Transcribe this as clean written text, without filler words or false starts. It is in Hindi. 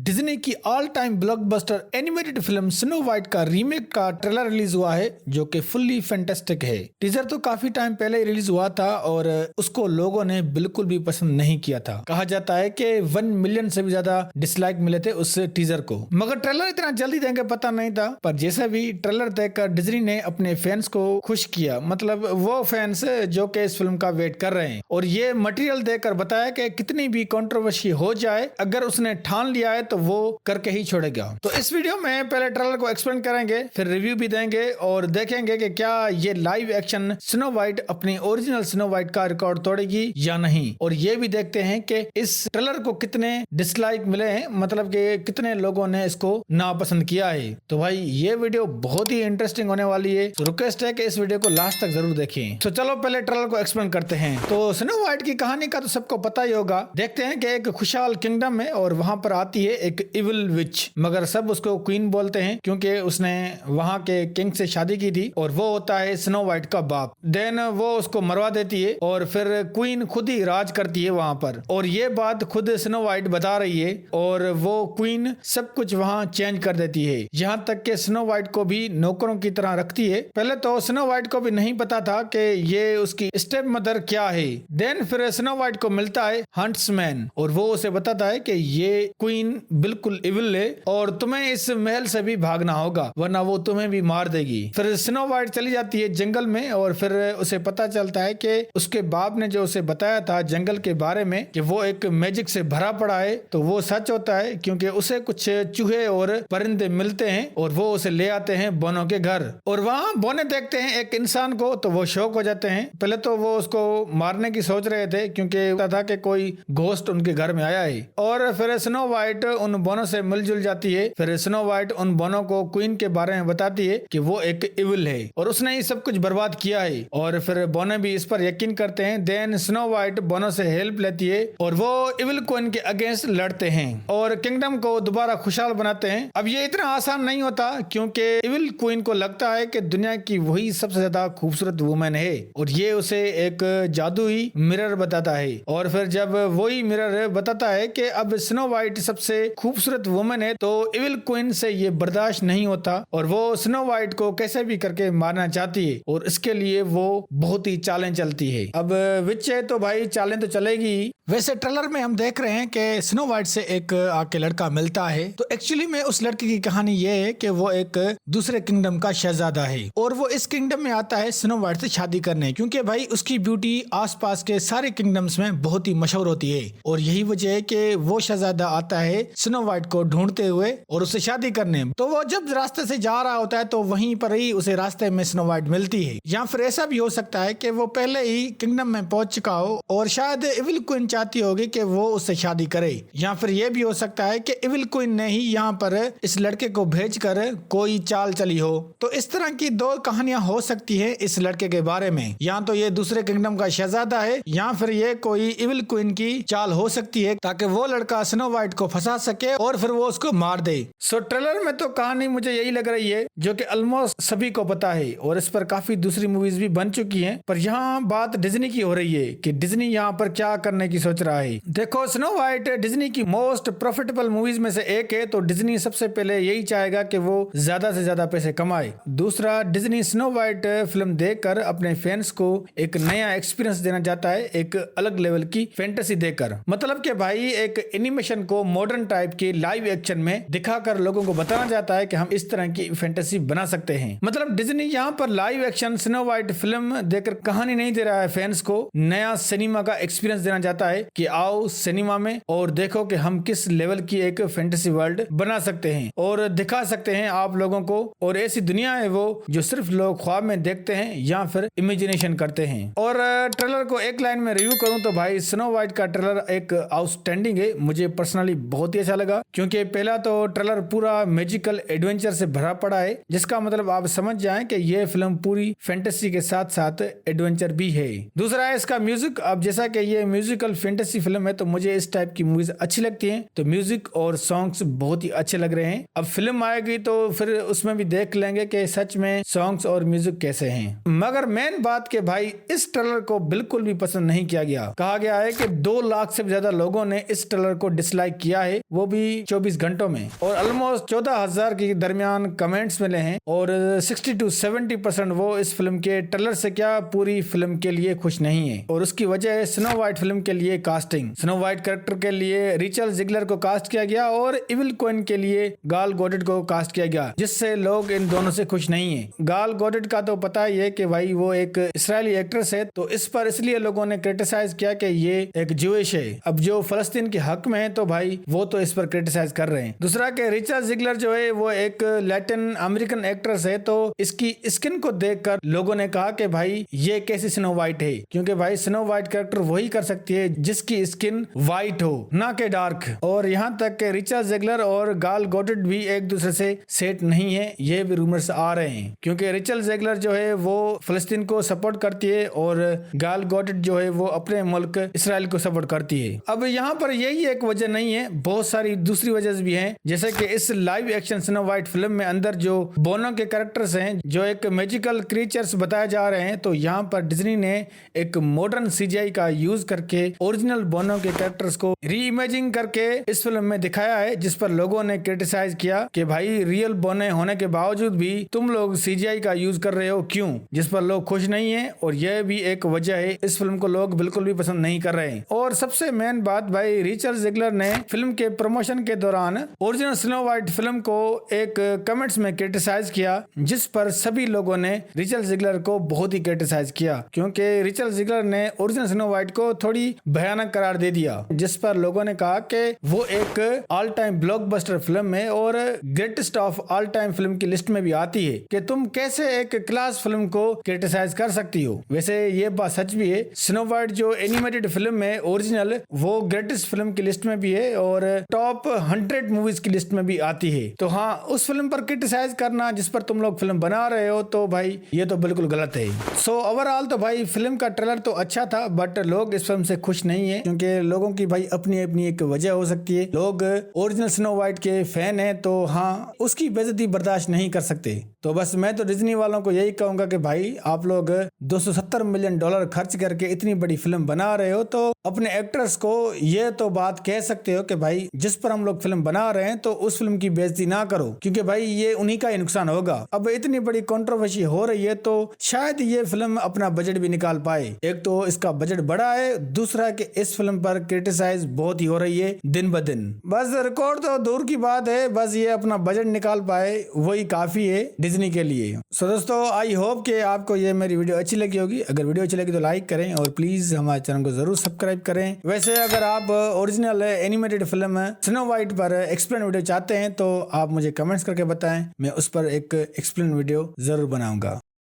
डिज्नी की all time blockbuster animated film snow white का रीमेक का ट्रेलर रिलीज हुआ है जो कि फुल्ली फैंटास्टिक है। टीजर तो काफी टाइम पहले ही रिलीज हुआ था और उसको लोगों ने बिल्कुल भी पसंद नहीं किया था। कहा जाता है कि 1 मिलियन से भी ज्यादा डिसलाइक मिले थे उस टीजर को, मगर ट्रेलर इतना जल्दी देंगे पता नहीं था। पर जैसा भी ट्रेलर देखकर डिज्नी ने अपने फैंस को खुश किया, मतलब वो फैंस जो कि इस फिल्म का वेट कर रहे हैं, और ये मटेरियल देखकर बताया कि कितनी भी कंट्रोवर्सी हो जाए, अगर उसने ठान लिया है तो वो करके ही छोड़ेगा। तो इस वीडियो में पहले ट्रेलर को एक्सप्लेन करेंगे, फिर रिव्यू भी देंगे और देखेंगे कि क्या ये लाइव एक्शन स्नो वाइट अपनी ओरिजिनल स्नो वाइट का रिकॉर्ड तोड़ेगी या नहीं। और ये भी देखते हैं कि इस ट्रेलर को कितने डिसलाइक मिले हैं, मतलब कि कितने लोगों ने इसको नापसंद किया है। तो भाई ये वीडियो बहुत ही इंटरेस्टिंग होने वाली है, तो रिक्वेस्ट है कि इस वीडियो को लास्ट तक जरूर देखें। तो चलो पहले ट्रेलर को एक्सप्लेन करते हैं। तो स्नो वाइट की कहानी का तो सबको पता ही होगा। देखते हैं कि एक खुशहाल किंगडम है और वहां पर आती है एक इविल विच, मगर सब उसको क्वीन बोलते हैं क्योंकि उसने वहां के किंग से शादी की थी और वो होता है स्नो वाइट का बाप। देन वो उसको मरवा देती है और फिर क्वीन खुद ही राज करती है वहां पर, और ये बात खुद स्नो वाइट बता रही है और वो क्वीन सब कुछ वहां चेंज कर देती है, यहाँ तक कि स्नो वाइट को भी नौकरों की तरह रखती है। पहले तो स्नो वाइट को भी नहीं पता था कि ये उसकी स्टेप मदर क्या है। देन फिर स्नो वाइट को मिलता है हंट्समैन और वो उसे बताता है कि ये क्वीन बिल्कुल इविल है और तुम्हें इस महल से भी भागना होगा वरना वो तुम्हें भी मार देगी। फिर स्नो वाइट चली जाती है जंगल में और फिर उसे पता चलता है कि उसके बाप ने जो उसे बताया था जंगल के बारे में कि वो एक मैजिक से भरा पड़ा है, तो वो सच होता है क्योंकि उसे कुछ चूहे और परिंदे मिलते हैं और वो उसे ले आते हैं बोनो के घर, और वहाँ बोने देखते हैं एक इंसान को तो वो शौक हो जाते हैं। पहले तो वो उसको मारने की सोच रहे थे क्योंकि पता था कि कोई घोस्ट उनके घर में आया है, और फिर स्नो वाइट उन बोनों से मिलजुल जाती है। फिर स्नो वाइट उन बोनों को क्वीन के बारे में बताती है कि वो एक इविल है और उसने ये सब कुछ बर्बाद किया है, और फिर बोने भी इस पर यकीन करते हैं। देन स्नो वाइट बोनों से हेल्प लेती है और वो इविल क्वीन के अगेंस्ट लड़ते हैं और किंगडम को दोबारा खुशहाल बनाते हैं। अब ये इतना आसान नहीं होता क्योंकि इविल क्वीन को लगता है कि दुनिया की वही सबसे ज्यादा खूबसूरत वुमेन है और ये उसे एक जादुई मिरर बताता है, और फिर जब वही मिरर बताता है कि अब स्नो वाइट सबसे खूबसूरत वुमेन है तो इविल क्वीन से ये बर्दाश्त नहीं होता और वो स्नो वाइट को कैसे भी करके मारना चाहती है और इसके लिए वो बहुत ही चालें चलती है। अब विच है तो भाई चालें तो चलेगी। वैसे ट्रेलर में हम देख रहे हैं कि स्नो वाइट से एक आके लड़का मिलता है, तो एक्चुअली में उस लड़के की कहानी ये है कि वो एक दूसरे किंगडम का शहजादा है और वो इस किंगडम में आता है स्नो वाइट से शादी करने, क्योंकि भाई उसकी ब्यूटी आसपास के सारे किंगडम्स में बहुत ही मशहूर होती है, और यही वजह है कि वो शहजादा आता है स्नो वाइट को ढूंढते हुए और उससे शादी करने। तो वो जब रास्ते से जा रहा होता है तो वहीं पर ही उसे रास्ते में स्नो वाइट मिलती है, या फिर ऐसा भी हो सकता है कि वो पहले ही किंगडम में पहुंच चुका हो और शायद इविल क्वीन चाहती होगी कि वो उससे शादी करे, या फिर ये भी हो सकता है कि इविल क्वीन ने ही यहाँ पर इस लड़के को भेजकर कोई चाल चली हो। तो इस तरह की दो कहानियां हो सकती है इस लड़के के बारे में, या तो ये दूसरे किंगडम का शहजादा है या फिर ये कोई इविल क्वीन की चाल हो सकती है ताकि वो लड़का स्नो वाइट को फंसा सके और फिर वो उसको मार दे। सो ट्रेलर में तो कहानी मुझे यही लग रही है जो कि ऑलमोस्ट सभी को पता है और इस पर काफी दूसरी मूवीज भी बन चुकी हैं, पर यहाँ बात डिज्नी की हो रही है कि डिज्नी यहाँ पर क्या करने की सोच रहा है। देखो स्नो वाइट डिज्नी की मोस्ट प्रॉफिटेबल मूवीज में से एक है, तो डिज्नी सबसे पहले यही चाहेगा कि वो ज्यादा से ज्यादा पैसे कमाए। दूसरा, डिज्नी स्नो वाइट फिल्म देखकर अपने फैंस को एक नया एक्सपीरियंस देना चाहता है, एक अलग लेवल की फैंटेसी देकर, मतलब कि भाई एक एनिमेशन को मॉडर्न टाइप के लाइव एक्शन में दिखाकर लोगों को बताना चाहता है कि हम इस तरह की फैंटेसी बना सकते हैं। मतलब डिज्नी यहाँ पर live action snow white film देकर कहानी नहीं दे रहा है, फैंस को नया सिनेमा का एक्सपीरियंस देना चाहता है कि आओ सिनेमा में और देखो कि हम किस लेवल की एक फैंटेसी वर्ल्ड बना सकते हैं और दिखा सकते हैं आप लोगों को, और ऐसी दुनिया है वो जो सिर्फ लोग ख्वाब में देखते हैं या फिर इमेजिनेशन करते हैं। और ट्रेलर को एक लाइन में रिव्यू करूं तो भाई स्नो वाइट का ट्रेलर एक आउटस्टैंडिंग है, मुझे पर्सनली बहुत ही अच्छा लगा क्योंकि पहला तो ट्रेलर पूरा मैजिकल एडवेंचर से भरा पड़ा है, जिसका मतलब आप समझ जाएं कि ये फिल्म पूरी फैंटेसी के साथ साथ एडवेंचर भी है। दूसरा है इसका म्यूजिक। अब जैसा कि ये म्यूजिकल फैंटेसी फिल्म है तो मुझे इस टाइप की मूवीज अच्छी लगती हैं। तो म्यूजिक और सॉन्ग्स बहुत ही अच्छे लग रहे हैं। अब फिल्म आएगी तो फिर उसमें भी देख लेंगे कि सच में सॉन्ग्स और म्यूजिक कैसे हैं। मगर मेन बात के भाई इस ट्रेलर को बिल्कुल भी पसंद नहीं किया गया। कहा गया है कि 2 लाख से ज्यादा लोगों ने इस ट्रेलर को डिसलाइक किया है, वो भी 24 घंटों में, और ऑलमोस्ट 14,000 के दरमियान कमेंट्स मिले हैं और 60 to 70% वो इस फिल्म के ट्रेलर से क्या पूरी फिल्म के लिए खुश नहीं है। और उसकी वजह है स्नो वाइट फिल्म के लिए कास्टिंग। स्नो वाइट कैरेक्टर के लिए रिचल जिगलर को कास्ट किया गया और इविल क्वीन के लिए गाल गॉडेट को कास्ट किया गया, जिससे लोग इन दोनों से खुश नहीं है। गाल गॉडेट का तो पता ही है कि भाई वो एक इस्राएली एक्ट्रेस है, तो इस पर इसलिए लोगों ने क्रिटिसाइज किया कि ये एक ज्यूइश है। अब जो फलस्तीन के हक में है तो भाई वो तो इस पर क्रिटिसाइज कर रहे हैं। दूसरा कि रिचल जिगलर जो है वो एक लैटिन अमेरिकन एक्ट्रेस है, तो इसकी स्किन को देखकर लोगों ने कहा कि भाई ये कैसी स्नो वाइट है, क्योंकि भाई स्नो वाइट कैरेक्टर वही कर सकती है जिसकी स्किन वाइट हो, ना कि डार्क। और यहाँ तक कि रिचल जिगलर और गाल गॉडेट भी एक दूसरे से सेट नहीं है, ये भी रूमर्स आ रहे हैं, क्योंकि रिचल जिगलर जो है वो फलस्तीन को सपोर्ट करती है और गाल गॉडेट जो है वो अपने मुल्क इसराइल को सपोर्ट करती है। अब यहाँ पर यही एक वजह नहीं है, बहुत सारी दूसरी वजह भी हैं, जैसे कि इस live action snow white film में अंदर जो बोनो के कैरेक्टर्स हैं जो एक मैजिकल क्रीचर्स बताए जा रहे हैं, तो यहाँ पर डिज्नी ने एक मॉडर्न सीजीआई का यूज करके ओरिजिनल बोनो के कैरेक्टर्स को री इमेजिंग करके इस फिल्म में दिखाया है, जिस पर लोगों ने क्रिटिसाइज किया कि भाई रियल बोने होने के बावजूद भी तुम लोग सीजीआई का यूज कर रहे हो क्यों, जिस पर लोग खुश नहीं है। और यह भी एक वजह है, इस फिल्म को लोग बिल्कुल भी पसंद नहीं कर रहे हैं। और सबसे मेन बात भाई रिचल जिगलर ने फिल्म के प्रमोशन के दौरान ओरिजिनल स्नो वाइट फिल्म को एक कमेंट्स में क्रिटिसाइज किया, जिस पर सभी लोगों ने रिचल जिगलर को बहुत ही क्रिटिसाइज किया, क्योंकि रिचल जिगलर ने ओरिजिनल स्नो वाइट को थोड़ी भयानक करार दे दिया, जिस पर लोगों ने कहा कि वो एक ऑल टाइम ब्लॉकबस्टर फिल्म है और greatest of all time film की लिस्ट में भी आती है, कि तुम कैसे एक क्लास फिल्म को क्रिटिसाइज कर सकती हो। वैसे ये बात सच भी है, स्नो वाइट जो एनिमेटेड फिल्म है ओरिजिनल, वो ग्रेटेस्ट फिल्म की लिस्ट में भी है और टॉप 100 मूवीज की लिस्ट में भी आती है। तो हाँ, उस फिल्म पर क्रिटिसाइज करना जिस पर तुम लोग फिल्म बना रहे हो, तो भाई ये तो बिल्कुल गलत है। सो ओवरऑल तो भाई फिल्म का ट्रेलर तो अच्छा था, बट लोग इस फिल्म से खुश नहीं है, क्योंकि लोगों की भाई अपनी अपनी एक वजह हो सकती है। लोग ओरिजिनल स्नो वाइट के फैन है, तो हाँ उसकी बेइज्जती बर्दाश्त नहीं कर सकते। तो बस मैं तो डिज्नी वालों को यही कहूंगा कि भाई आप लोग $270 मिलियन खर्च करके इतनी बड़ी फिल्म बना रहे हो, तो अपने एक्टर्स को ये तो बात कह सकते हो कि भाई जिस पर हम लोग फिल्म बना रहे हैं तो उस फिल्म की बेइज्जती ना करो, क्योंकि भाई ये उन्हीं का ही नुकसान होगा। अब इतनी बड़ी कंट्रोवर्सी हो रही है तो शायद ये फिल्म अपना बजट भी निकाल पाए। एक तो इसका बजट बड़ा है, दूसरा कि इस फिल्म पर क्रिटिसाइज बहुत ही हो रही है दिन ब दिन। बस रिकॉर्ड तो दूर की बात है, बस ये अपना बजट निकाल पाए वही काफी है डिज्नी के लिए। सो दोस्तों, आई होप कि आपको ये मेरी वीडियो अच्छी लगी होगी। अगर वीडियो अच्छी लगी तो लाइक करें और प्लीज हमारे चैनल को जरूर सब्सक्राइब करें। वैसे अगर आप original animated film snow white पर एक्सप्लेन वीडियो चाहते हैं तो आप मुझे कमेंट्स करके बताएं, मैं उस पर एक एक्सप्लेन वीडियो जरूर बनाऊंगा।